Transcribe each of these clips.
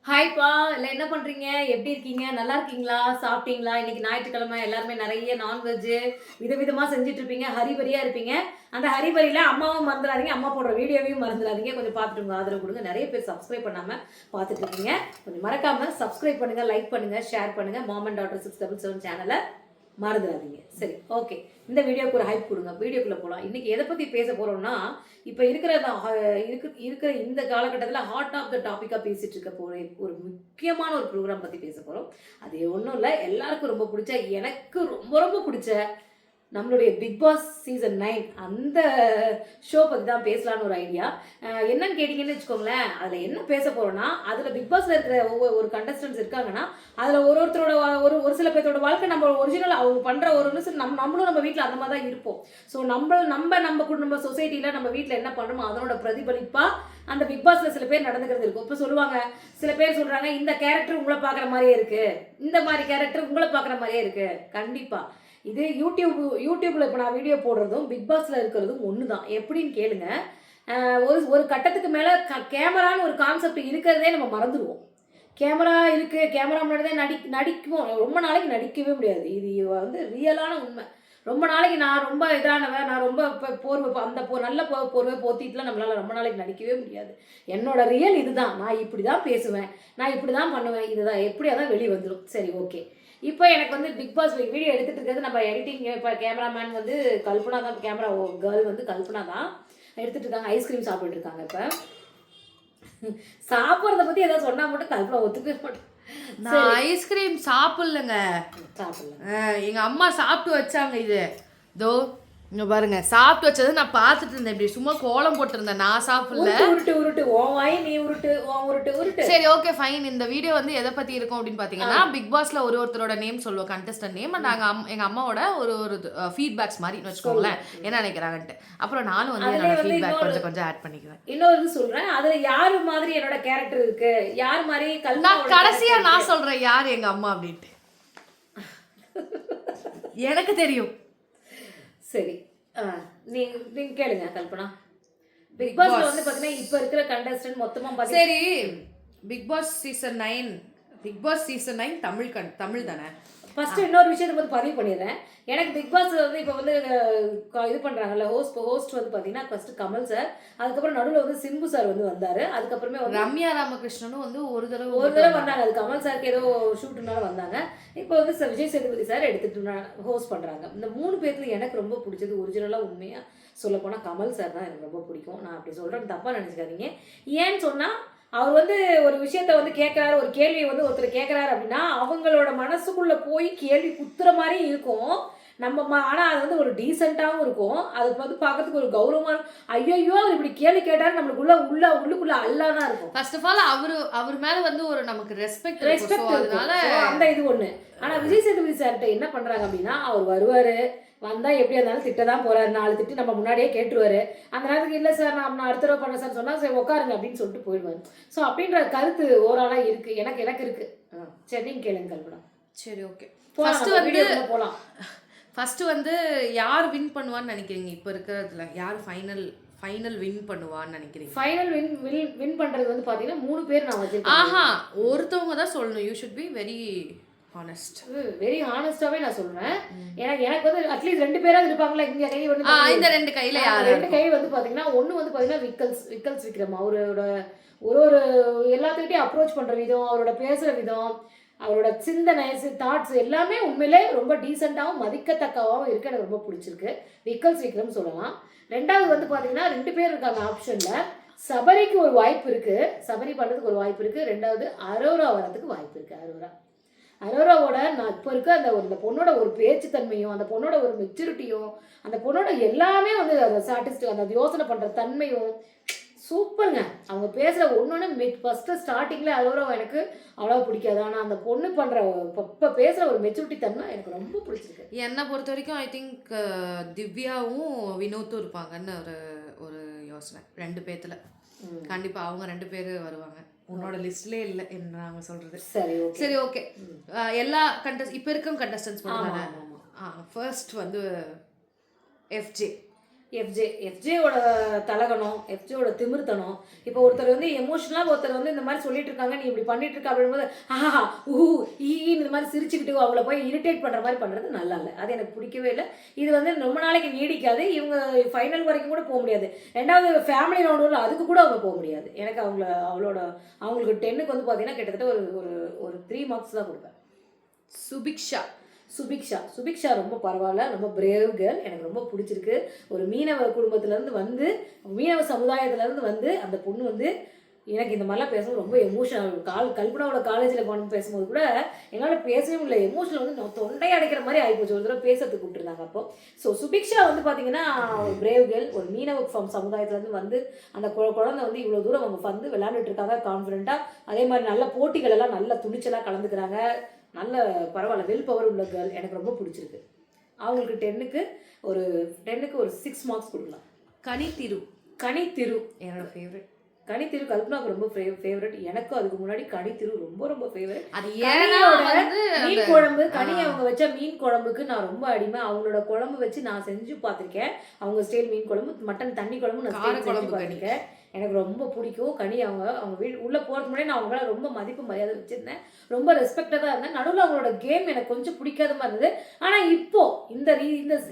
ஹாய்ப்பா! எல்லாம் என்ன பண்றீங்க? எப்படி இருக்கீங்க? நல்லா இருக்கீங்களா? சாப்பிட்டீங்களா? இன்னைக்கு ஞாயிற்றுக்கிழமை எல்லாருமே நெறைய நான்வெஜ்ஜு விதவிதமா செஞ்சுட்ருப்பீங்க. ஹரிபரியா இருப்பீங்க. அந்த ஹரிபரியில அம்மாவும் மறந்துறாதீங்க. அம்மா போடுற வீடியோவையும் மறந்துறாதீங்க. கொஞ்சம் பார்த்துட்டு உங்க ஆதரவு குடுங்க. நெறைய பேர் சப்ஸ்கிரைப் பண்ணாம பார்த்துட்டு இருக்கீங்க. கொஞ்சம் மறக்காம சப்ஸ்கிரைப் பண்ணுங்க, லைக் பண்ணுங்க, ஷேர் பண்ணுங்க. மாம் அண்ட் டாட்டர் 677 சேனல மறந்துடாதீங்க. சரி, ஓகே. இந்த வீடியோக்கு ஒரு ஹைப் குடுங்க. வீடியோக்குள்ள போலாம். இன்னைக்கு எத பத்தி பேச போறோம்னா, இப்ப இருக்கிற இருக்கிற இந்த காலகட்டத்தில ஹாட் ஆஃப் த டாபிக்கா பேசிட்டு இருக்க ஒரு முக்கியமான ஒரு ப்ரோகிராம் பத்தி பேச போறோம். அது ஒண்ணும் இல்ல. எல்லாருக்கும் ரொம்ப புடிச்ச, எனக்கு ரொம்ப ரொம்ப புடிச்ச நம்மளுடைய பிக் பாஸ் சீசன் 9 அந்த ஷோ பத்தி தான் பேசலான்னு ஒரு ஐடியா. என்னன்னு கேட்டீங்கன்னு வச்சுக்கோங்களேன், அதில் என்ன பேச போறோம்னா, அதில் பிக் பாஸ்ல இருக்கிற ஒரு கண்டஸ்டன்ஸ் இருக்காங்கன்னா, அதில் ஒருத்தரோட ஒரு சில பேர்த்தோட வாழ்க்கை நம்ம ஒரிஜினல் அவங்க பண்ற ஒரு நிமிஷம் நம்மளும் நம்ம வீட்டில் அந்த மாதிரி தான் இருப்போம். ஸோ நம்ம குடும்ப சொசைட்டியில் நம்ம வீட்டில் என்ன பண்ணுமோ அதனோட பிரதிபலிப்பா அந்த பிக் பாஸ்ல சில பேர் நடந்துக்கிறது இருக்கும். இப்போ சொல்லுவாங்க, சில பேர் சொல்றாங்க இந்த கேரக்டர் உங்களை பார்க்குற மாதிரியே இருக்கு, இந்த மாதிரி கேரக்டர் உங்களை பார்க்குற மாதிரியே இருக்கு. கண்டிப்பா இது யூடியூப்ல இப்போ நான் வீடியோ போடுறதும் பிக் பாஸ்ல இருக்கிறதும் ஒன்று தான். எப்படின்னு கேளுங்க. ஒரு ஒரு கட்டத்துக்கு மேலே கேமரான்னு ஒரு கான்செப்ட் இருக்கிறதே நம்ம மறந்துடுவோம். கேமரா இருக்குது, கேமரா முன்னாடி தான் நடிக்குவோம். ரொம்ப நாளைக்கு நடிக்கவே முடியாது. இது வந்து ரியலான உண்மை. ரொம்ப நாளைக்கு நான் ரொம்ப இதானவன், நான் ரொம்ப போர்வை அந்த நல்ல போர்வை போத்திட்டுலாம் நம்மளால் ரொம்ப நாளைக்கு நடிக்கவே முடியாது. என்னோட ரியல் இதுதான். நான் இப்படி தான் பேசுவேன், நான் இப்படி தான் பண்ணுவேன், இதுதான் எப்படியா தான் வெளியே வந்துடும். சரி, ஓகே. இப்போ எனக்கு வந்து பிக் பாஸ் வீடியோ எடுத்துகிட்டு இருக்கிறது நம்ம எடிட்டிங். இப்போ கேமராமேன் வந்து கல்பனா தான், கேமரா கேர்ள் வந்து கல்பனா தான் எடுத்துகிட்டு இருக்காங்க. ஐஸ்கிரீம் சாப்பிட்டு இருக்காங்க. இப்போ சாப்பிட்றத பற்றி ஏதாவது சொன்னால் மட்டும் கல்பனா ஒத்துக்கவே மாட்டேன். நான் ஐஸ்கிரீம் சாப்பிடலங்க. எங்க அம்மா சாப்பிட்டு வச்சாங்க. இது தோ இங்க பாருங்க, சாப்பிட்டு வச்சது நான் பார்த்துட்டு இருந்தேன். இப்படி சும்மா கோலம் போட்டிருந்தேன். நான் சாப்பிடல. உருட்டு உன் வாய் நீ உருட்டு. சரி, ஓகே, ஃபைன். இந்த வீடியோ வந்து எதை பத்தி இருக்கும் அப்படின்னு பாத்தீங்கன்னா, பிக் பாஸ்ல ஒருத்தரோட நேம் சொல்லுவோம், கண்டஸ்டன்ட் நேம். அண்ட் எங்க அம்மாவோட ஒரு ஃபீட்பேக்ஸ் மாதிரி வச்சுக்கோங்களேன், என்ன நினைக்கிறாங்கன்ட்டு. அப்புறம் நானும் வந்து என்னோட ஃபீட்பேக் கொஞ்சம் ஆட் பண்ணிக்குவேன். இன்னொரு சொல்றேன், அதுல யாரு மாதிரி என்னோட கேரக்டர் இருக்கு, யார் மாதிரி நான் கடைசியா நான் சொல்றேன் யார் எங்க அம்மா அப்படின்ட்டு. எனக்கு தெரியும். சரி, நீங்க கேளுங்க கல்பனா. பிக் பாஸ்ல வந்து பாத்தீங்கன்னா இப்ப இருக்கிற கண்டஸ்டன்ட் மொத்தமா சரி, பிக் பாஸ் சீசன் 9 தமிழ் தானே. ஃபர்ஸ்ட் இன்னொரு விஷயத்தை வந்து பதிவு பண்ணிடுறேன். எனக்கு பிக் பாஸ் வந்து இப்போ வந்து இது பண்ணுறாங்கல்ல, ஹோஸ்ட் வந்து பார்த்தீங்கன்னா ஃபர்ஸ்ட் கமல் சார், அதுக்கப்புறம் நடுவில் வந்து சிம்பு சார் வந்து வந்தார். அதுக்கப்புறமே வந்து ரம்யா ராமகிருஷ்ணனும் வந்து ஒரு தடவை வந்தாங்க. அது கமல் சாருக்கு ஏதோ ஷூட்டுனால வந்தாங்க. இப்போ வந்து விஜய் சேதுபதி சார் எடுத்துட்டு ஹோஸ்ட் பண்ணுறாங்க. இந்த 3 பேர்த்துல எனக்கு ரொம்ப பிடிச்சது ஒரிஜினலாக உண்மையாக சொல்லப்போனால் கமல் சார் தான் எனக்கு ரொம்ப பிடிக்கும். நான் அப்படி சொல்கிறேன்னு தப்பாக நினச்சிக்காதீங்க. ஏன்னு சொன்னால் அவர் வந்து ஒரு விஷயத்த வந்து கேட்குறாரு, ஒரு கேள்வியை வந்து ஒருத்தர் கேட்குறாரு அப்படின்னா அவங்களோட மனசுக்குள்ளே போய் கேள்வி குத்துற மாதிரி இருக்கும். ஆனால் அது வந்து ஒரு டீசெண்டாகவும் இருக்கும். அது வந்து பார்க்கறதுக்கு ஒரு கௌரவமாக, ஐயோ அவர் இப்படி கேள்வி கேட்டாரு நம்மளுக்குள்ள உள்ளுக்குள்ள அல்லாதான் இருக்கும். ஃபர்ஸ்ட் ஆஃப் ஆல் அவர் மேலே வந்து ஒரு நமக்கு ரெஸ்பெக்ட் அதனால அந்த இது ஒன்று. ஆனால் விஜய் சேதுபதி சார்கிட்ட என்ன பண்ணுறாங்க அப்படின்னா, அவர் வருவார், வந்தால் எப்படியா இருந்தாலும் திட்ட தான் போகிறாரு. 4 திட்டு நம்ம முன்னாடியே கேட்டுருவார். அந்த நேரத்துக்கு இல்லை சார் நான் அடுத்த தடவை பண்ண சார் சொன்னால் சரி உட்காருங்க அப்படின்னு சொல்லிட்டு போயிடுவார். ஸோ அப்படின்ற கருத்து ஓவராலாக இருக்குது. எனக்கு இருக்குது. சரி, நீங்கள் கேளுங்க கல்பனா. சரி, ஓகே. போகலாம். ஃபர்ஸ்ட் வந்து யார் வின் பண்ணுவான்னு நினைக்கிறீங்க? இப்போ இருக்கிறதுல யார் ஃபைனல் வின் பண்ணுவான்னு நினைக்கிறீங்க? ஃபைனல் வின் பண்ணுறது வந்து பார்த்தீங்கன்னா 3 பேர் நான் வச்சிருக்கேன். ஒருத்தவங்க தான் சொல்லணும். யூ ஷுட் பி வெரி ஹானஸ்டாவே நான் சொல்றேன். எனக்கு வந்து அட்லீஸ்ட் 2 பேராவது இருப்பாங்களா இங்க கை வந்து இந்த 2 கையில யாரு? 2 கை வந்து பாத்தீங்கன்னா ஒன்னு வந்து பாத்தீங்கன்னா விக்கல்ஸ் விக்ரம். அவரோட ஒரு எல்லாத்துக்கிட்டையும் அப்ரோச் பண்ற விதம், அவரோட பேசுற விதம், அவரோட சிந்தனை தாட்ஸ் எல்லாமே உண்மையிலே ரொம்ப டீசெண்டாகவும் மதிக்கத்தக்கவாகவும் இருக்கு. எனக்கு ரொம்ப பிடிச்சிருக்கு. விக்கல்ஸ் விக்ரம் சொல்லலாம். 2வது வந்து பாத்தீங்கன்னா 2 பேர் இருக்காங்க ஆப்ஷன்ல. சபரிக்கு ஒரு வாய்ப்பு இருக்கு, சபரி பண்றதுக்கு ஒரு வாய்ப்பு இருக்கு. 2வது அரோரா வரதுக்கு வாய்ப்பு இருக்கு. அரோராவோட நான் இப்போ இருக்க அந்த பொண்ணோட ஒரு பேச்சு தன்மையும், அந்த பொண்ணோட ஒரு மெச்சூரிட்டியும், அந்த பொண்ணோட எல்லாமே வந்து அந்த சாட்டிஸ்ட், அந்த யோசனை பண்ணுற தன்மையும் சூப்பருங்க. அவங்க பேசுகிற ஒன்று ஃபஸ்ட்டு ஸ்டார்டிங்கில் அரோராவை எனக்கு அவ்வளோ பிடிக்காது. ஆனால் அந்த பொண்ணு பண்ணுற இப்போ பேசுகிற ஒரு மெச்சூரிட்டி தன்மை எனக்கு ரொம்ப பிடிச்சிருக்கு. என்னை பொறுத்த வரைக்கும் ஐ திங்க் திவ்யாவும் வினோத்தும் இருப்பாங்கன்னு ஒரு யோசனை. 2 பேர்த்துல கண்டிப்பாக அவங்க 2 பேர் வருவாங்க. உன்னோட லிஸ்ட்லே இல்லை என்ன நாங்கள் சொல்கிறது. சரி, ஓகே. எல்லா இப்போ இருக்கும் கண்டஸ்டன்ஸ் பண்ணுவாங்க. ஃபர்ஸ்ட் வந்து எஃப்ஜே. எஃப்ஜேவோட தலகணம், எஃப்ஜேவோட திமிர்த்தனம். இப்போ ஒருத்தர் வந்து எமோஷனலாக ஒருத்தர் வந்து இந்த மாதிரி சொல்லிட்டு இருக்காங்க, நீ இப்படி பண்ணிட்டு இருக்க அப்படிங்கும்போது ஆஹா இந்த மாதிரி சிரிச்சுக்கிட்டு அவளை போய் இரிட்டேட் பண்ணுற மாதிரி பண்ணுறது நல்லா இல்லை. அது எனக்கு பிடிக்கவே இல்லை. இது வந்து ரொம்ப நாளைக்கு நீடிக்காது. இவங்க ஃபைனல் வரைக்கும் கூட போக முடியாது. ரெண்டாவது ஃபேமிலி ரவுண்டு அதுக்கு கூட அவங்க போக முடியாது. எனக்கு அவங்களுக்கு 10க்கு வந்து பார்த்தீங்கன்னா கிட்டத்தட்ட ஒரு 3 மார்க்ஸ் தான் கொடுப்பேன். சுபிக்ஷா ரொம்ப பரவாயில்ல, ரொம்ப பிரேவ் கேர்ள். எனக்கு ரொம்ப பிடிச்சிருக்கு. ஒரு மீனவ குடும்பத்துலேருந்து வந்து, மீனவ சமுதாயத்துலேருந்து வந்து அந்த பொண்ணு வந்து எனக்கு இந்த மாதிரிலாம் பேசும்போது ரொம்ப எமோஷனல். கல்பனாவோட காலேஜில் போன பேசும்போது கூட என்னால் பேசவே முடியல. எமோஷனல் வந்து நான் தொண்டையை அடைக்கிற மாதிரி ஆகிப்போச்சு. ஒரு தடவை பேசுறதுக்கு கூப்பிட்டுருந்தாங்க. அப்போ சுபிக்ஷா வந்து பார்த்தீங்கன்னா ஒரு பிரேவ் கேர்ள், ஒரு மீனவ சமுதாயத்துலேருந்து வந்து அந்த குழந்தை வந்து இவ்வளோ தூரம் அவங்க வந்து விளையாண்டுட்டு இருக்காங்க கான்ஃபிடென்ட்டாக. அதே மாதிரி நல்ல போட்டிகள் எல்லாம் நல்ல துணிச்சலாக கலந்துக்கிறாங்க. நல்ல பரவாயில்ல, வெல் பவர் உள்ள கேர்ள். எனக்கு ரொம்ப பிடிச்சிருக்கு. அவங்களுக்கு 10க்கு ஒரு 6 மார்க்ஸ் கொடுக்கலாம். கனித்திரு என்னோட ஃபேவரட். கனித்திரு கல்பனாவுக்கு ரொம்ப ஃபேவரட். எனக்கும் அதுக்கு முன்னாடி கனித்திரு ரொம்ப ரொம்ப ஃபேவரட். அது மீன் குழம்பு, கனி அவங்க வச்ச மீன் குழம்புக்கு நான் ரொம்ப அடிமை. அவங்களோட குழம்பு வச்சு நான் செஞ்சு பார்த்துருக்கேன். அவங்க ஸ்டைல் மீன் குழம்பு, மட்டன் தண்ணி குழம்பு நான் செஞ்சு பார்த்துருக்கேன். எனக்கு ரொம்ப பிடிக்கும். கனி அவங்க வீடு உள்ளே போகிறதுக்கு முன்னாடி நான் அவங்க மேலே ரொம்ப மதிப்பு மரியாதை வச்சுருந்தேன். ரொம்ப ரெஸ்பெக்டாக தான் இருந்தேன். நடுவில் அவங்களோட கேம் எனக்கு கொஞ்சம் பிடிக்காத மாதிரி இருந்தது. ஆனால் இப்போது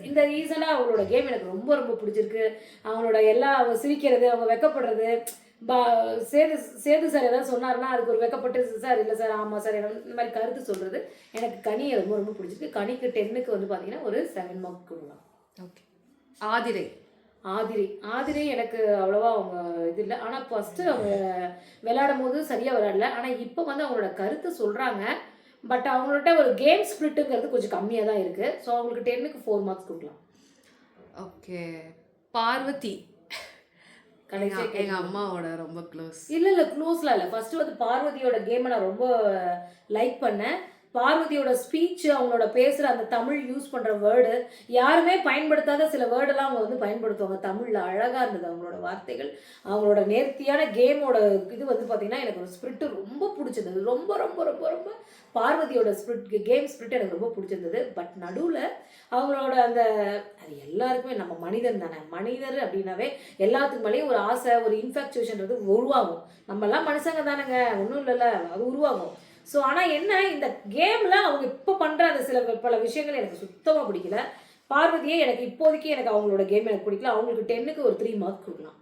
இந்த ரீசனாக அவங்களோட கேம் எனக்கு ரொம்ப ரொம்ப பிடிச்சிருக்கு. அவங்களோட அவங்க சிரிக்கிறது, அவங்க வெக்கப்படுறது, சேது சார் ஏதாவது சொன்னார்னா அதுக்கு ஒரு வெக்கப்பட்டு சார் இல்லை சார் ஆமாம் சார் இந்த மாதிரி கருத்து சொல்கிறது எனக்கு கனியை ரொம்ப ரொம்ப பிடிச்சிருக்கு. கனிக்கு 10க்கு வந்து பார்த்தீங்கன்னா ஒரு 7 மார்க் கொடுக்கலாம். ஓகே. ஆதிரை எனக்கு அவ்வளோவா அவங்க இது இல்லை. ஆனால் ஃபஸ்ட்டு அவங்க விளையாடும் போது சரியாக விளையாடல. ஆனால் இப்போ வந்து அவங்களோட கருத்து சொல்கிறாங்க. பட் அவங்கள்ட்ட ஒரு கேம் ஸ்பிரிட்டுங்கிறது கொஞ்சம் கம்மியாக தான் இருக்குது. ஸோ அவங்களுக்கு 10க்கு 4 மார்க்ஸ் கொடுக்கலாம். ஓகே. பார்வதி எங்க அம்மாவோட ரொம்ப க்ளோஸ். இல்லை க்ளோஸ்லாம் இல்லை. ஃபர்ஸ்ட் வந்து பார்வதியோட கேமை நான் ரொம்ப லைக் பண்ணேன். பார்வதியோட ஸ்பீச், அவங்களோட பேசுகிற அந்த தமிழ் யூஸ் பண்ணுற வேர்டு, யாருமே பயன்படுத்தாத சில வேர்டெல்லாம் அவங்க வந்து பயன்படுத்துவாங்க தமிழில். அழகாக இருந்தது அவங்களோட வார்த்தைகள். அவங்களோட நேர்த்தியான கேமோட இது வந்து பார்த்திங்கன்னா எனக்கு ஒரு ஸ்பிரிட்டு ரொம்ப பிடிச்சிருந்தது. ரொம்ப ரொம்ப ரொம்ப ரொம்ப பார்வதியோட கேம் ஸ்பிரிட் எனக்கு ரொம்ப பிடிச்சிருந்தது. பட் நடுவில் அவங்களோட அது எல்லாருக்குமே நம்ம மனிதன் தானே, மனிதர் அப்படின்னாவே எல்லாத்துக்கு மேலேயும் ஒரு ஆசை, ஒரு இன்ஃபேக்சுவேஷன்றது உருவாகும். நம்மெல்லாம் மனுஷங்க தானேங்க, ஒன்றும் இல்லைல்ல, அது உருவாகும். ஸோ ஆனால் என்ன, இந்த கேமில் அவங்க இப்போ பண்ணுற அந்த பல விஷயங்கள் எனக்கு சுத்தமாக பிடிக்கல. பார்வதியே எனக்கு இப்போதைக்கு அவங்களோட கேம் எனக்கு பிடிக்கல. அவங்களுக்கு 10க்கு ஒரு 3 மார்க் கொடுக்கலாம்.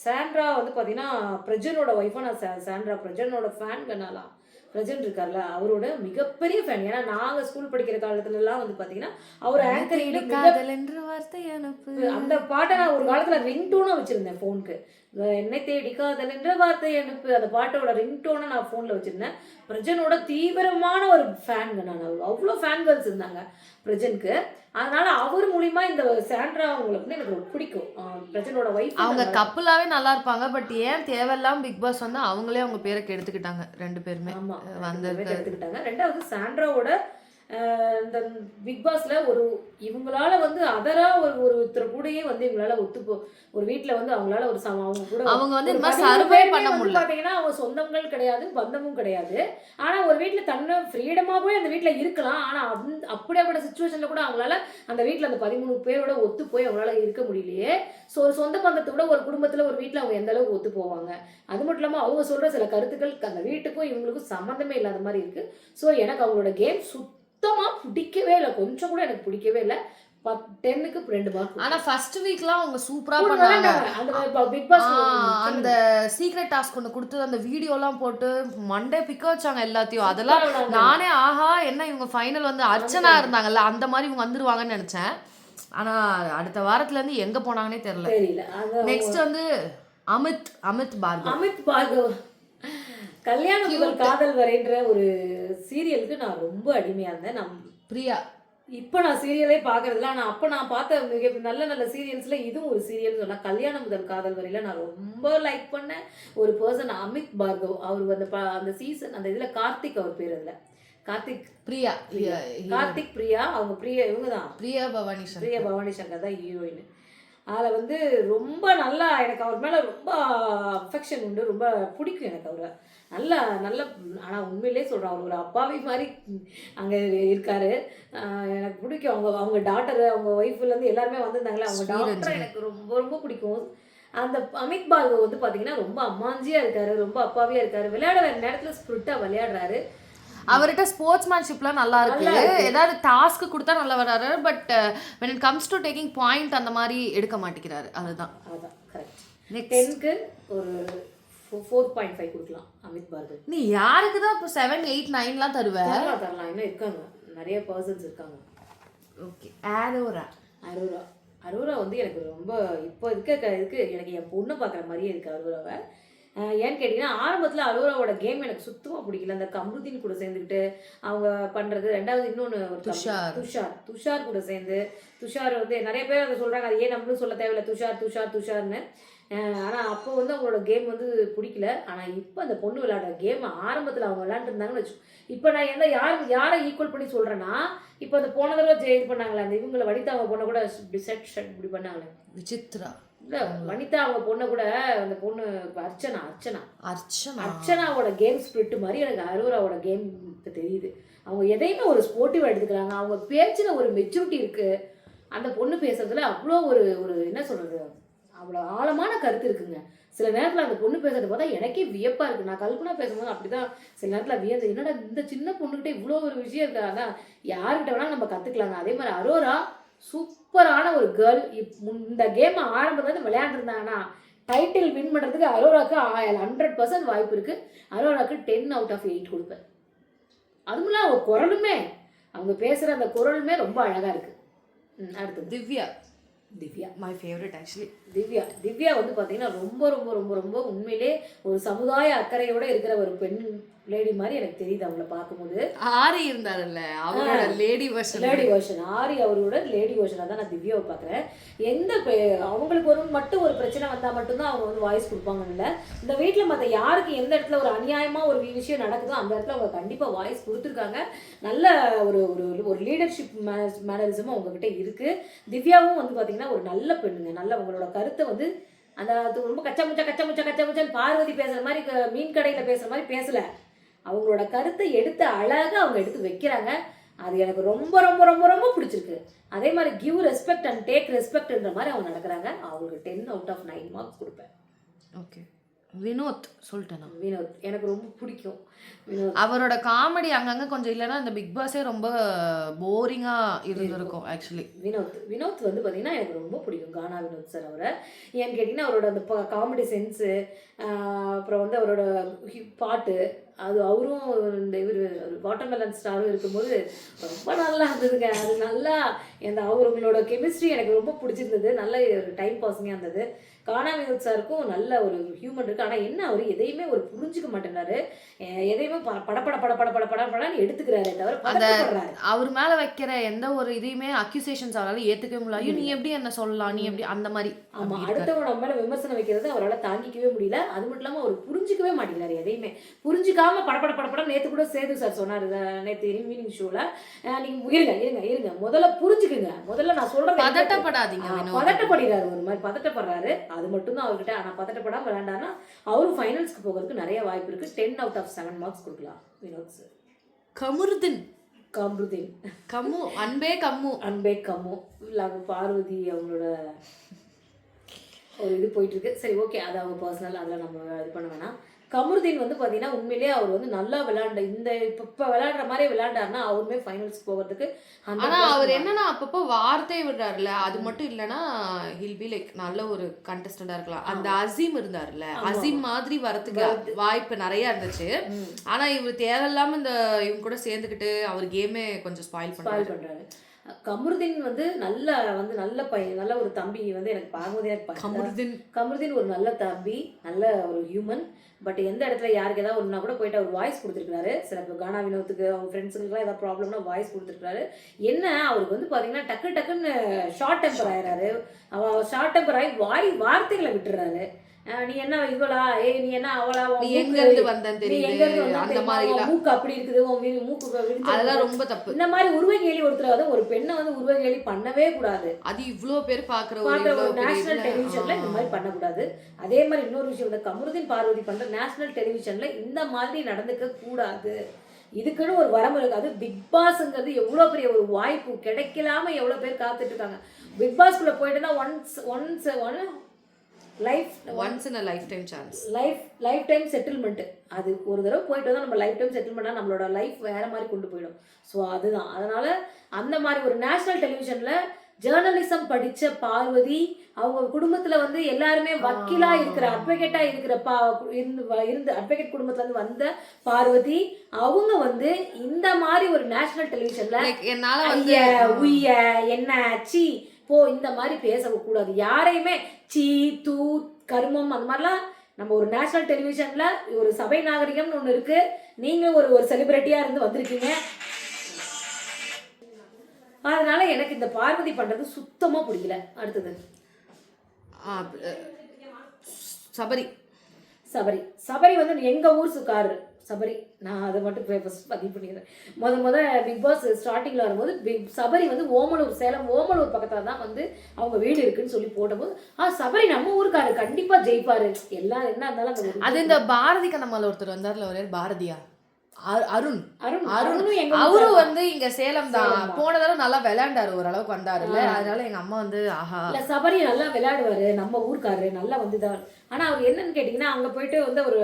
சாண்ட்ரா வந்து பார்த்தீங்கன்னா பிரஜனோட ஒய்ஃபாக நான் பிரஜனோட ஃபேன்கனாலாம். பிரஜன் இருக்கார்ல, அவரோட மிகப்பெரிய ஃபேன். ஏன்னா நாங்கள் ஸ்கூல் படிக்கிற காலத்துலலாம் வந்து பார்த்தீங்கன்னா அவர் ஆங்கரிங் அந்த பாட்டை நான் ஒரு காலத்தில் ரிங்டோனாக வச்சுருந்தேன் ஃபோனுக்கு. என்னை தேடி காதல் என்ற வார்த்தை அனுப்பு, அந்த பாட்டோட ரிங்டோனை நான் ஃபோனில் வச்சுருந்தேன். பிரஜனோட தீவிரமான ஒரு ஃபேனுங்க நான். அவ்வளோ ஃபேன் கேர்ள்ஸ் இருந்தாங்க பிரஜனுக்கு. அதனால அவர் மூலியமா இந்த சாண்ட்ரா அவங்களுக்கு எனக்கு ரொம்ப பிடிக்கும். பிரஜனோட வைஃப் அவங்க கப்புலாவே நல்லா இருப்பாங்க. பட் ஏன் தேவையில்லாம பிக் பாஸ் வந்து அவங்களே அவங்க பேரை கெடுத்துக்கிட்டாங்க 2 பேருமே. எடுத்துக்கிட்டாங்க. ரெண்டாவது சாண்ட்ராவோட இந்த பிக் பாஸ்ல இவங்களால வந்து அதரா ஒருத்தர் கூடயே வந்து இவங்களால ஒரு வீட்டுல வந்து அவங்களால அவங்க கூட அவங்க வந்து இந்த மாதிரி சர்வே பண்ண முடியல. பாத்தீங்கன்னா அவங்க சொந்தங்கள் கிடையாது, பந்தமும் கிடையாது. ஆனா ஒரு வீட்டுல தன்னை ஃப்ரீடமாவே அந்த வீட்டுல இருக்கலாம். ஆனா அப்படியாப்பட்ட சிச்சுவேஷன்ல கூட அவங்களால அந்த வீட்டுல அந்த 13 பேரோட ஒத்து போய் அவங்களால இருக்க முடியலையே. ஸோ ஒரு சொந்த பந்தத்தை விட ஒரு குடும்பத்துல ஒரு வீட்டுல அவங்க எந்த அளவுக்கு ஒத்து போவாங்க. அது மட்டும் இல்லாம அவங்க சொல்ற சில கருத்துக்கள் அந்த வீட்டுக்கும் இவங்களுக்கும் சம்மந்தமே இல்லாத மாதிரி இருக்கு. ஸோ எனக்கு அவங்களோட கேம் சுத்தமா பிடிக்கவே இல்லை. கொஞ்சம் கூட எனக்கு பிடிக்கவே இல்லை. 10க்கு 2 மார்க். ஆனா ஃபர்ஸ்ட் வீக்லாம் அவங்க சூப்பரா பண்ணாங்க. அந்த பிக் பாஸ் அந்த சீக்ரெட் டாஸ்க் ஒன்று கொடுத்து அந்த வீடியோலாம் போட்டு மண்டே பிக்க வச்சாங்க எல்லாத்தையும். அதெல்லாம் நானே ஆஹா என்ன இவங்க ஃபைனல் வந்து அர்ச்சனா இருந்தாங்கல்ல அந்த மாதிரி இவங்க வந்துருவாங்கன்னு நினைச்சேன். ஆனா அடுத்த வாரத்துல இருந்து எங்க போனாங்கன்னே தெரியல. நெக்ஸ்ட் வந்து அமித் பார்கவ் கல்யாண முதல் காதல் வரைன்ற ஒரு சீரியலுக்கு நான் ரொம்ப அடிமையா இருந்தேன். பிரியா இப்போ நான் சீரியலே பார்க்கறதில்ல. ஆனால் அப்போ நான் பார்த்த மிக நல்ல நல்ல சீரியல்ஸில் இதுவும் ஒரு சீரியல் சொன்னால் கல்யாணம் முதல் காதல் வரையில் நான் ரொம்ப லைக் பண்ணேன் ஒரு பர்சன் அமித் பார்கவ். அவர் வந்து அந்த சீசன் அந்த இதில் கார்த்திக், அவர் பேர் அதில் கார்த்திக் பிரியா அவங்க இவங்க தான் பிரியா பவானி சங்கர் தான் ஹீரோயின். அதில் வந்து ரொம்ப நல்லா எனக்கு அவர் மேலே ரொம்ப அஃபெக்ஷன் உண்டு, ரொம்ப பிடிக்கும் எனக்கு அவரை. நல்ல நல்ல ஆனால் உண்மையிலே சொல்கிறேன், அவர் ஒரு அப்பாவி மாதிரி அங்கே இருக்கார். எனக்கு பிடிக்கும். அவங்க அவங்க டாட்டரு, அவங்க ஒய்ஃப்லேருந்து எல்லாருமே வந்திருந்தாங்களே, அவங்க டாக்டர் எனக்கு ரொம்ப ரொம்ப பிடிக்கும். அந்த அமித் பார்கவ் வந்து பார்த்தீங்கன்னா ரொம்ப அம்மாஞ்சியாக இருக்கார், ரொம்ப அப்பாவியாக இருக்கார். விளையாட வேறு நேரத்தில் ஸ்பிரிட்டாக விளையாடுறாரு. அவர்கிட்ட ஸ்போர்ட்ஸ்மேன்ஷிப்லாம் நல்லா இருக்கு. ஏதாவது டாஸ்க் கொடுத்தா நல்லா வராரு. But when it comes to taking point அந்த மாதிரி எடுக்க மாட்டேங்கிறாரு. அதுதான் கரெக்ட். 10க்கு ஒரு 4.5 கொடுக்கலாம் அமித் பார்கவ். நீ யாருக்கு தான் இப்போ 7, 8, 9லாம் தருவ? தரலாம். இன்னும் இருக்காங்க, நிறைய பர்சன்ஸ் இருக்காங்க. ஓகே. அரோரா அரோரா வந்து எனக்கு ரொம்ப இப்போ இதுக்கு எனக்கு என் பொண்ணை பார்க்குற மாதிரியே இருக்குது அரோராவை. ஏன்னு கேட்டிங்கன்னா, ஆரம்பத்தில் அரோராவோட கேம் எனக்கு சுத்தமாக பிடிக்கல. அந்த கம்ருதீன் கூட சேர்ந்துக்கிட்டு அவங்க பண்ணுறது. ரெண்டாவது இன்னொன்று ஒரு துஷார் கூட சேர்ந்து, துஷார் வந்து நிறைய பேர் அதை சொல்கிறாங்க, அது ஏன் நம்மளும் சொல்ல தேவையில்லை துஷார்னு. ஆனால் அப்போ வந்து அவங்களோட கேம் வந்து பிடிக்கல. ஆனால் இப்போ அந்த பொண்ணு விளையாடுற கேம் ஆரம்பத்தில் அவங்க விளையாண்டுருந்தாங்கன்னு வச்சு, இப்போ நான் யாரை ஈக்குவல் பண்ணி சொல்கிறேன்னா, இப்போ அந்த போன தடவை இது பண்ணாங்களே, அந்த இவங்களை வனிதா அவங்க பொண்ணை கூட இப்படி செட் இப்படி பண்ணாங்களே, விசித்ரா இல்லை வனிதா அவங்க பொண்ணை கூட, அந்த பொண்ணு இப்போ அர்ச்சனாவோட கேம் ஸ்பிரிட் மாதிரி எனக்கு அரோராவோட கேம் இப்போ தெரியுது. அவங்க எதையுமே ஒரு ஸ்போர்ட்டிவாக எடுத்துக்கிறாங்க. அவங்க பேச்சில் ஒரு மெச்சூரிட்டி இருக்குது. அந்த பொண்ணு பேசுறதுல அவ்வளோ ஒரு என்ன சொல்கிறது, அவ்வளோ ஆழமான கருத்து இருக்குங்க. சில நேரத்தில் அந்த பொண்ணு பேசுறது பார்த்தா எனக்கே வியப்பாக இருக்குது. நான் கல்பனா பேசும்போது அப்படி தான் சில நேரத்தில் வியந்து, என்னடா இந்த சின்ன பொண்ணுக்கிட்ட இவ்வளோ ஒரு விஷயம் இருக்கா, அதான் யார்கிட்ட வேணாலும் நம்ம கற்றுக்கலாங்க. அதே மாதிரி அரோரா சூப்பரான ஒரு கேர்ள். இந்த கேமை ஆரம்பத்தில் விளையாண்டுருந்தாங்கன்னா டைட்டில் வின் பண்ணுறதுக்கு அரோராவுக்கு 100% வாய்ப்பு இருக்குது. அரோராவுக்கு 10 out of 8 கொடுப்பேன். அதுமில்ல அவங்க குரலுமே, அவங்க பேசுகிற அந்த குரலுமே ரொம்ப அழகாக இருக்குது. அடுத்து Divya my favourite actually. Divya வந்து பார்த்தீங்கன்னா ரொம்ப ரொம்ப ரொம்ப ரொம்ப உண்மையிலே ஒரு சமுதாய அக்கறையோட இருக்கிற ஒரு பெண் லேடி மாதிரி எனக்கு தெரியுது அவங்கள பார்க்கும்போது. ஆரி இருந்தாருல்ல, அவரோட லேடி வெர்ஷன் ஆரி அவரோட லேடி வெர்ஷனாக தான் நான் திவ்யாவை பார்க்குறேன். அவங்களுக்கு மட்டும் ஒரு பிரச்சனை வந்தால் மட்டும்தான் அவங்க வந்து வாய்ஸ் கொடுப்பாங்கன்னு இல்லை. இந்த வீட்டில் மற்ற யாருக்கு எந்த இடத்துல ஒரு அநியாயமாக ஒரு விஷயம் நடக்குதோ அந்த இடத்துல அவங்க கண்டிப்பாக வாய்ஸ் கொடுத்துருக்காங்க. நல்ல ஒரு ஒரு லீடர்ஷிப் மேனரிசமும் அவங்கக்கிட்ட இருக்குது. திவ்யாவும் வந்து பார்த்திங்கன்னா ஒரு நல்ல பெண்ணுங்க. நல்ல அவங்களோட கருத்தை வந்து அந்த ரொம்ப கச்சமுச்சான்னு பார்வதி பேசுகிற மாதிரி, மீன் கடையில் பேசுகிற மாதிரி பேசலை. அவங்களோட கருத்தை எடுத்து அழகாக அவங்க எடுத்து வைக்கிறாங்க. அது எனக்கு ரொம்ப ரொம்ப ரொம்ப ரொம்ப பிடிச்சிருக்கு. அதே மாதிரி கிவ் ரெஸ்பெக்ட் அண்ட் டேக் ரெஸ்பெக்ட்ன்ற மாதிரி அவங்க நடக்கிறாங்க. அவங்களுக்கு 10 out of 9 மார்க்ஸ் கொடுப்பேன். ஓகே. வினோத் சொல்லிட்டேன். வினோத் எனக்கு ரொம்ப பிடிக்கும். அவரோட காமெடி அங்கங்கே கொஞ்சம் இல்லைன்னா இந்த பிக் பாஸே ரொம்ப போரிங்காக இருந்திருக்கும் ஆக்சுவலி. வினோத் வந்து பார்த்தீங்கன்னா எனக்கு ரொம்ப பிடிக்கும். கானா வினோத் சார் அவரை. ஏன்னு கேட்டிங்கன்னா அவரோட அந்த காமெடி சென்ஸு, அப்புறம் வந்து அவரோட பாட்டு, அது அவரும் இந்த வாட்டர்மெலன் ஸ்டாரும் இருக்கும்போது ரொம்ப நல்லா இருந்ததுங்க. அது நல்லா அவங்களோட கெமிஸ்ட்ரி எனக்கு ரொம்ப பிடிச்சிருந்தது. நல்ல ஒரு டைம் பாஸிங்காக இருந்தது. கானா வினோத் சாருக்கும் நல்ல ஒரு ஹியூமன் இருக்குது. ஆனால் என்ன அவர் எதையுமே ஒரு புரிஞ்சுக்க மாட்டேங்கிறாரு. எதையுமே படப்படன்னு எடுத்துக்கிறாரு தவிர பதட்டப்படுறாரு. அவர் மேலே வைக்கிற எந்த ஒரு இதையுமே அக்யூசேஷன்ஸ் அவரால் ஏற்றுக்கவே முடியல. ஐயோ நீ எப்படி என்ன சொல்லலாம், நீ எப்படி அந்த மாதிரி. ஆமாம், அடுத்தவங்க மேலே விமர்சனம் வைக்கிறது அவரால் தாங்கிக்கவே முடியல. அது மட்டும் இல்லாமல் அவர் புரிஞ்சிக்கவே மாட்டேங்கிறாரு. எதையுமே புரிஞ்சிக்காம படப்படம் நேற்று கூட சேது சார் சொன்னார் நேற்று ஈவினிங் ஷோவில், நீங்கள் இருங்க முதல்ல புரிஞ்சுக்குங்க. முதல்ல நான் சொல்கிறேன், பதட்டப்படாதீங்க. பதட்டப்படுகிறாரு, ஒரு மாதிரி பதட்டப்படுறாரு. அது மட்டும்தான் அவர்கிட்ட. ஆனால் பதட்டப்படாமல் விளையாண்டாருன்னா அவரும் ஃபைனல்ஸ்க்கு போகிறதுக்கு நிறைய வாய்ப்பு இருக்குது. 10 out of 7 மார்க்ஸ் கொடுக்கலாம் வினோத் சார். கம்ருதீன் அன்பே கம்மு பார்வதி அவங்களோட ஒரு இது போயிட்டுருக்கு. சரி ஓகே, அது அவங்க பர்சனல், அதில் நம்ம இது பண்ண வேணாம். கமருதீன் வந்து பார்த்தீங்கன்னா உண்மையிலேயே அவர் வந்து நல்லா விளையாண்ட இப்போ விளையாடுற மாதிரி விளையாண்டாருன்னா அவருமே ஃபைனல்ஸ் போகிறதுக்கு. ஆனால் அவர் என்னன்னா அப்பப்போ வார்த்தை விடுறாருல, அது மட்டும் இல்லைன்னா ஹில் பி லைக் நல்ல ஒரு கண்டஸ்டண்டாக இருக்கலாம். அந்த அசீம் இருந்தார்ல, அசீம் மாதிரி வரத்துக்கு வாய்ப்பு நிறையா இருந்துச்சு. ஆனால் இவர் தேவையில்லாமல் இவங்க கூட சேர்ந்துக்கிட்டு அவர் கேமே கொஞ்சம் ஸ்பாயில் பண்ணுறாரு. கமருதீன் வந்து நல்ல பையன், நல்ல ஒரு தம்பி வந்து எனக்கு பார்க்கும்போதே கமருதீன் ஒரு நல்ல தம்பி, நல்ல ஒரு ஹியூமன். பட் எந்த இடத்துல யாருக்கு ஏதாவது ஒன்றா கூட போயிட்டு அவர் வாய்ஸ் கொடுத்துருக்காரு. சில கானா வினோத்துக்கு அவங்க ஃப்ரெண்ட்ஸுக்குலாம் ஏதாவது ப்ராப்ளம்னா வாய்ஸ் கொடுத்துருக்காரு. என்ன அவருக்கு வந்து பார்த்தீங்கன்னா டக்குன்னு ஷார்ட் டெம்பர் ஆயிடுறாரு. ஷார்ட் டெம்பர் ஆகி வார்த்தைகளை விட்டுறாரு. நீ என்ன இவளா, நீ என்ன அவளா, நீ எங்க இருந்து வந்தன்னு தெரியுது அந்த மாதிரி மூக்கு அப்படி இருக்குது, மூக்கு அதெல்லாம் ரொம்ப தப்பு. இந்த மாதிரி உருவகேலி ஒருத்தர் ஒரு பெண்ணை வந்து உருவகேலி பண்ணவே கூடாது. அது இவ்வளவு பேர் பாக்குற ஒரு நேஷனல் டெலிவிஷன்ல இந்த மாதிரி பண்ணக்கூடாது. அதே மாதிரி இன்னொரு விஷயம், இந்த கமருதீன் பார்வதி பண்ற நேஷனல் டெலிவிஷன்ல இந்த மாதிரி நடந்துக்க கூடாது. இதுக்குன்னு ஒரு வரம்பு இருக்கு. அது பிக் பாஸ்ங்கிறது எவ்வளோ பெரிய ஒரு வாய்ப்பு, கிடைக்கலாம எவ்வளோ பேர் காத்துட்டு இருக்காங்க. பிக் பாஸ்குள்ள போயிட்டுனா once in a lifetime chance, lifetime settlement. அது ஒரு தடவை போயிட்டு வந்தால் நம்ம லைஃப் டைம் செட்டில்மெண்ட்டாக நம்மளோட லைஃப் வேற மாதிரி கொண்டு போயிடும். ஸோ அதுதான், அதனால அந்த மாதிரி ஒரு நேஷனல் டெலிவிஷன்ல ஜேர்னலிசம் படிச்ச பார்வதி, அவங்க குடும்பத்துல வந்து எல்லாருமே வக்கீலா இருக்கிற, அட்வொகேட்டா இருக்கிற இருந்து அட்வொகேட் குடும்பத்துல இருந்து வந்த பார்வதி, அவங்க வந்து இந்த மாதிரி ஒரு நேஷனல் டெலிவிஷன்ல என்னால உய்ய என்ன சி போ இந்த மாதிரி பேசக்கூடாது. யாரையுமே சீ தூ கருமம் அந்த மாதிரிலாம் நம்ம ஒரு நேஷனல் டெலிவிஷன்ல ஒரு சபை நாகரிகம்னு ஒன்று இருக்கு. நீங்க ஒரு செலிபிரிட்டியா இருந்து வந்திருக்கீங்க. அதனால எனக்கு இந்த பார்வதி பண்றது சுத்தமா பிடிக்கல. அடுத்தது சபரி வந்து எங்க ஊர் சுக்காரு சபரி. நான் அதை மட்டும் பதிவு பண்ணிக்கிறேன். முத பிக் பாஸ் ஸ்டார்டிங்ல வரும்போது சபரி வந்து சேலம் ஓமலூர் பக்கத்துல தான் வந்து அவங்க வீடு இருக்குன்னு சொல்லி போட்டபோது சபரி நம்ம ஊருக்காரு கண்டிப்பா ஜெயிப்பாரு, எல்லாம் என்ன இருந்தாலும் அது இந்த பாரதி கண்ணம்மால ஒருத்தர் வந்தார்ல, ஒரே பாரதியா அருண் அவரும் வந்து இங்க சேலம் தான். போன தடவை நல்லா விளையாண்டாரு, ஓரளவுக்கு வந்தாருல்ல, அதனால எங்க அம்மா வந்து ஆஹா இல்ல சபரி நல்லா விளையாடுவாரு, நம்ம ஊருக்காரு நல்லா வந்துதான். ஆனா அவர் என்னன்னு கேட்டீங்கன்னா, அங்க போயிட்டு வந்து ஒரு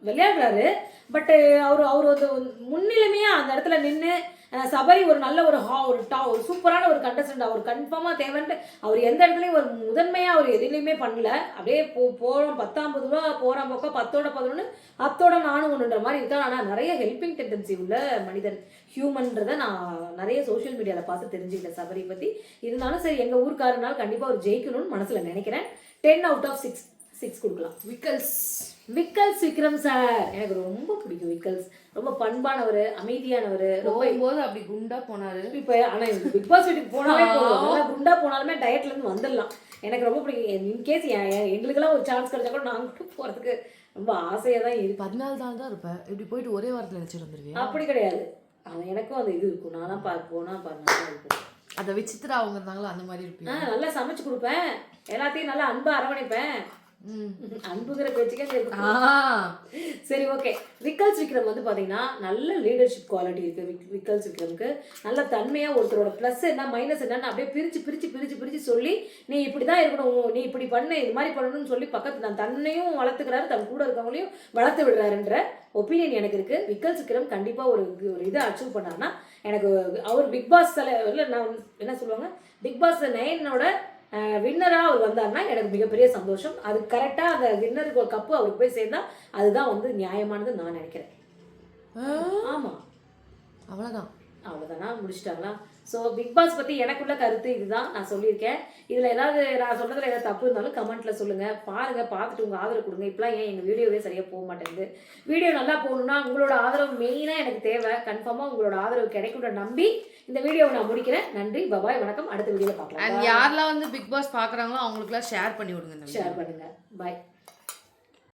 விளையாடுறாரு. பட் அவர் வந்து முன்னிலைமையா அந்த இடத்துல நின்று சபரி ஒரு நல்ல ஒரு சூப்பரான ஒரு கண்டஸ்டன்ட், அவர் கன்ஃபார்மா தேவைன்ட்டு அவர் எந்த இடத்துலையும் ஒரு முதன்மையா அவர் எதுலையுமே பண்ணல. அப்படியே போறோம் 10-50 ரூபா போறான் பக்கம் 10ஓட 11 10ஓட 4 மாதிரி இருக்கா. ஆனா நிறைய ஹெல்பிங் டெண்டன்சி உள்ள மனிதன், ஹியூமன்றதை நான் நிறைய சோஷியல் மீடியால பார்த்து தெரிஞ்சுக்கிட்டேன் சபரி பத்தி. இருந்தாலும் சரி, எங்க ஊருக்காரனால கண்டிப்பா அவர் ஜெயிக்கணும்னு மனசுல நினைக்கிறேன். 10 out of 6 கொடுக்கலாம். விக்கல்ஸ் விக்ரம் சார் எனக்கு ரொம்ப பிடிக்கும். விக்கல்ஸ் ரொம்ப பண்பானவர், அமைதியானவர். போகும்போது அப்படி குண்டா போனாரு. இப்போ ஆனால் பிக் பாஸ் வீட்டுக்கு போனாலே குண்டா போனாலுமே டயட்ல இருந்து வந்துடலாம். எனக்கு ரொம்ப பிடிக்கும். இன்கேஸ் எங்களுக்கெல்லாம் ஒரு சான்ஸ் கிடைச்சா கூட நாங்கள் கூட போறதுக்கு ரொம்ப ஆசையாக தான் இருக்கு. 14 நாள் தான் இருப்பேன். இப்படி போயிட்டு ஒரே வாரத்தில் நினைச்சிட்டு வந்துருக்கேன். அப்படி கிடையாது, அது எனக்கும் அது இது இருக்கும். நான்லாம் போனா நல்லா இருக்கும். அதை விசித்திரா அவங்க இருந்தாங்களோ அந்த மாதிரி இருப்பேன். நல்லா சமைச்சு கொடுப்பேன், எல்லாத்தையும் நல்லா அன்பா அரவணைப்பேன். அன்புங்கிற பேச்சுக்கே சரி. ஓகே, விக்கல்ஸ் விக்ரம் வந்து பாத்தீங்கன்னா நல்ல லீடர்ஷிப் குவாலிட்டி இருக்கு விக்கல்ஸ் விக்ரமுக்கு. நல்ல தன்மையா ஒருத்தரோட பிளஸ் என்ன மைனஸ் என்னன்னு அப்படியே பிரிச்சு சொல்லி, நீ இப்படிதான் இருக்கணும், நீ இப்படி பண்ணு, இது மாதிரி பண்ணணும்னு சொல்லி பக்கத்து தன்னையும் வளர்த்துக்கிறாரு, தன் கூட இருக்கவங்களையும் வளர்த்து விடுறாருன்ற ஒப்பீனியன் எனக்கு இருக்கு. விக்கல்ஸ் விக்ரம் கண்டிப்பா ஒரு இதை அச்சீவ் பண்ணாருன்னா, எனக்கு அவர் பிக் பாஸ் நான் என்ன சொல்லுவாங்க, பிக் பாஸ் 9ஓட வின்னராக அவர் வந்தார்னா எனக்கு மிகப்பெரிய சந்தோஷம். அது கரெக்டாக அந்த வின்னருக்கு ஒரு கப்பு அவருக்கு போய் சேர்ந்தா அதுதான் வந்து நியாயமானது நான் நினைக்கிறேன். ஆமாம், அவ்வளோதானா, முடிச்சிட்டாங்களா? ஸோ பிக் பாஸ் பற்றி எனக்குள்ள கருத்து இதுதான், நான் சொல்லியிருக்கேன். இதில் ஏதாவது நான் சொன்னதில் ஏதாவது தப்பு இருந்தாலும் கமெண்ட்டில் சொல்லுங்கள். பாருங்கள், பார்த்துட்டு உங்கள் ஆதரவு கொடுங்க. இப்போலாம் ஏன் எங்கள் வீடியோவே சரியாக போக மாட்டேங்குது. வீடியோ நல்லா போகணுன்னா உங்களோட ஆதரவு மெயினாக எனக்கு தேவை. கன்ஃபார்மாக உங்களோட ஆதரவு கிடைக்கும்ன்ற நம்பி இந்த வீடியோவை நான் முடிக்கிறேன். நன்றி, பபாய், வணக்கம். அடுத்த வீடியோவில் பார்க்கலாம். யாரெல்லாம் வந்து பிக் பாஸ் பார்க்குறாங்களோ அவங்களுக்குலாம் ஷேர் பண்ணி விடுங்க. ஷேர் பண்ணுங்கள். பாய்.